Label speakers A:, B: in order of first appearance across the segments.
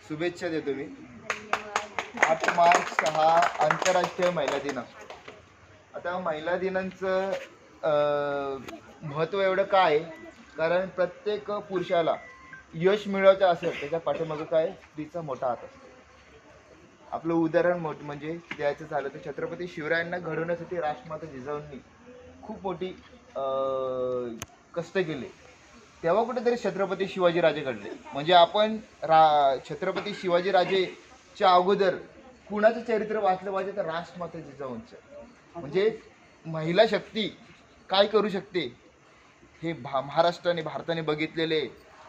A: शुभेच्छा देतो मी. 8 मार्च हा आंतरराष्ट्रीय महिला दिन. आता महिला दिनांचं महत्त्व एवढं काय, कारण प्रत्येक पुरुषाला यश मिळवायचं असेल त्याच्या पाठीमागं काय स्त्रीचा मोठा हात असतो. आपलं उदाहरण म्हणजे द्यायचं झालं तर छत्रपती शिवरायांना घडवण्यासाठी राजमाता जिजाऊंनी खूप मोठी कष्ट केले. तेव्हा कुठेतरी छत्रपती शिवाजीराजे घडले. म्हणजे आपण छत्रपती शिवाजीराजेच्या अगोदर कुणाचं चरित्र वाचलं पाहिजे तर राजमाता जिजाऊंचं. म्हणजे महिला शक्ती काय करू शकते हे महाराष्ट्राने भारताने भारताने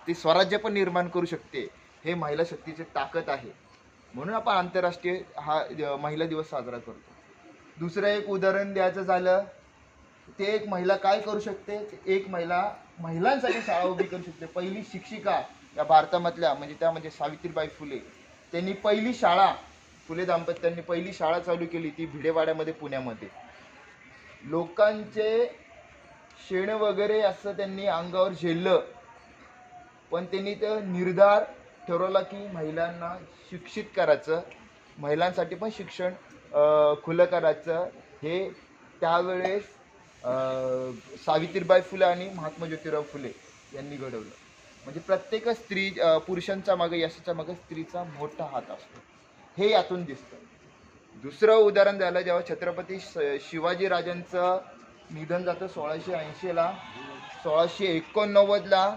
A: ते स्वराज्य पण निर्माण करू शकते. हे महिला शक्तीची ताकद आहे. म्हणून आपण आंतरराष्ट्रीय हा महिला दिवस साजरा करतो. दुसरं एक उदाहरण द्यायचं झालं ते एक महिला काय करू शकते. एक महिलांसाठी शाळा उभी करू शकते. पहिली शिक्षिका या भारतामधल्या म्हणजे सावित्रीबाई फुले. त्यांनी पहिली शाळा, फुले दाम्पत्यांनी पहिली शाळा चालू केली ती भिडेवाड्यामध्ये पुण्यामध्ये. लोकांचे शेण वगैरे असं त्यांनी अंगावर झेललं, पण त्यांनी तो निर्धार ठरवला की महिलांना शिक्षित करायचं, महिलांसाठी पण शिक्षण खुलं करायचं. हे त्यावेळेस सावित्रीबाई फुले आणि महात्मा ज्योतिराव फुले यांनी घडवलं. म्हणजे प्रत्येक स्त्री पुरुषांच्या मागे यशाच्या मागे स्त्रीचा मोठा हात असतो, हे यातून दिसतं. दुसरं उदाहरण द्यायला जेव्हा छत्रपती शिवाजीराजांचं निधन झालं 1680ला, 1689ला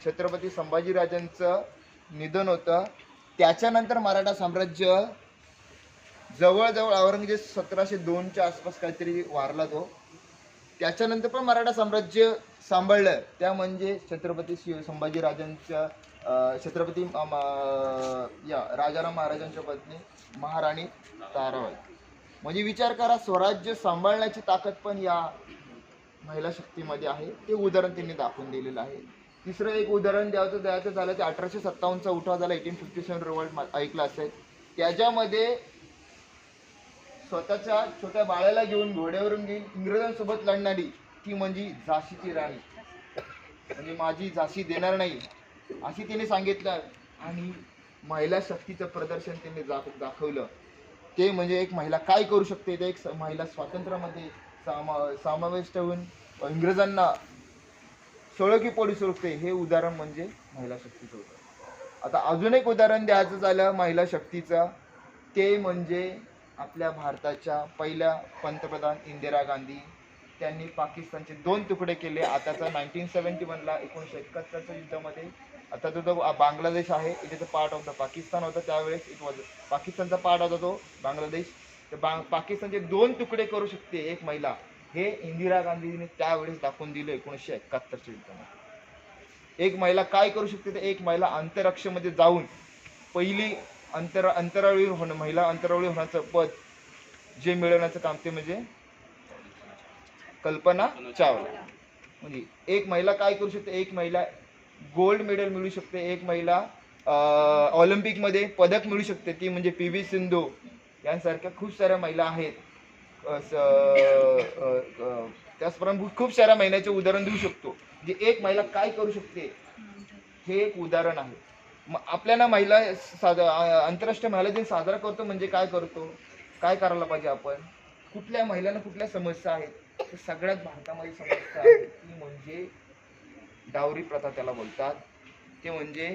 A: छत्रपती संभाजीराजांचं निधन होतं. त्याच्यानंतर मराठा साम्राज्य जवळजवळ औरंगजेब 1702च्या आसपास काहीतरी वारला तो. त्याच्यानंतर पण मराठा साम्राज्य सांभाळलं. त्या म्हणजे छत्रपती संभाजीराजांच्या छत्रपती राजाराम महाराजांच्या पत्नी महाराणी ताराबाई. म्हणजे विचार करा, स्वराज्य सांभाळण्याची ताकद पण या महिला शक्तीमध्ये आहे. ते उदाहरण त्यांनी दाखवून दिलेलं आहे. तिसरं एक उदाहरण द्यायचं झालं ते 1857चा उठाव झाला. 1857 रिव्हॉल्ट ऐकलं असेल. त्याच्यामध्ये स्वतःच्या छोट्या बाळाला घेऊन घोड्यावरून गेली इंग्रजांसोबत लढणारी ती म्हणजे झाशीची राणी. म्हणजे माझी झाशी देणार नाही अशी तिने सांगितलं. आणि महिला शक्तीचं प्रदर्शन त्यांनी दाखवलं. ते म्हणजे एक महिला काय करू शकते, ते एक महिला स्वातंत्र्यामध्ये समावेश ठेवून इंग्रजांना सोळकी पोळी सोडते. हे उदाहरण म्हणजे महिला शक्तीचं होतं. आता अजून एक उदाहरण द्यायचं झालं महिला शक्तीचं, ते म्हणजे आपल्या भारताच्या पहिल्या पंतप्रधान इंदिरा गांधी. त्यांनी पाकिस्तानचे 2 तुकडे केले. आताचा 1971ला 1971च्या युद्धामध्ये आता जो बांगलादेश आहे इथे पार्ट ऑफ द पाकिस्तान होता. त्यावेळेस पाकिस्तानचा पार्ट होता तो बांगलादेश. तर पाकिस्तानचे 2 तुकडे करू शकते एक महिला, हे इंदिरा गांधींनी त्यावेळेस दाखवून दिलं 1971च्या युद्धामध्ये. एक महिला काय करू शकते, तर एक महिला अंतरिक्षामध्ये जाऊन पहिली अंतराळवीर होणं, महिला अंतराळवीर होण्याचं पद जे मिळवण्याचं काम ते म्हणजे कल्पना चावला. म्हणजे एक महिला काय करू शकते, एक महिला गोल्ड मेडल मिळू शकते, एक महिला ऑलिम्पिकमध्ये पदक मिळू शकते, ती म्हणजे PV सिंधू यांसारख्या खूप साऱ्या महिला आहेत. त्याचप्रमाणे खूप साऱ्या महिन्याचे उदाहरण देऊ शकतो. जे एक महिला काय करू शकते हे एक उदाहरण आहे. मग आपल्याला महिला आंतरराष्ट्रीय महिला दिन साजरा करतो म्हणजे काय करतो, काय करायला पाहिजे आपण, कुठल्या महिलांना कुठल्या समस्या आहेत, तर सगळ्यात भारतामध्ये समस्या आहे ती म्हणजे डावरी प्रथा त्याला बोलतात. ते म्हणजे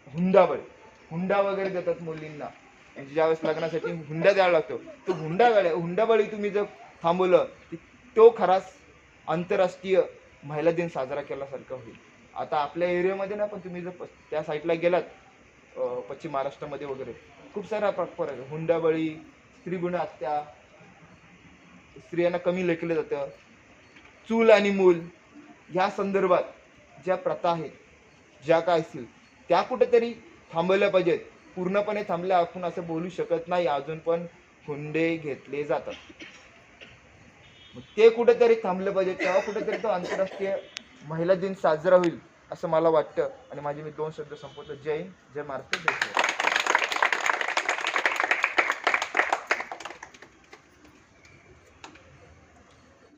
A: हुंडा वगैरे देतात मुलींना. म्हणजे ज्यावेळेस लग्नासाठी हुंडा द्यावा लागतो, तो हुंडाबळी तुम्ही जर थांबवलं तो खराच आंतरराष्ट्रीय महिला दिन साजरा केल्यासारखं होईल. आता आपल्या एरियामध्ये ना, पण तुम्ही जर त्या साईडला गेलात पश्चिम महाराष्ट्रामध्ये वगैरे खूप सारा प्रकार आहे. हुंडाबळी, स्त्रीगुण हत्या, स्त्रियांना कमी लेखलं जातं, चूल आणि मूल ह्या संदर्भात ज्या प्रथा आहेत, ज्या काय असतील त्या कुठेतरी थांबवल्या पाहिजेत. पूर्णपणे थांबल्या आपण असं बोलू शकत नाही. अजून पण हुंडे घेतले जातात. ते कुठेतरी थांबलं पाहिजे. तेव्हा कुठेतरी तो आंतरराष्ट्रीय महिला दिन साजरा होईल असं मला वाटतं. आणि माझे मी 2 शब्द संपवतो. जय हिंद, जय महाराष्ट्र, जय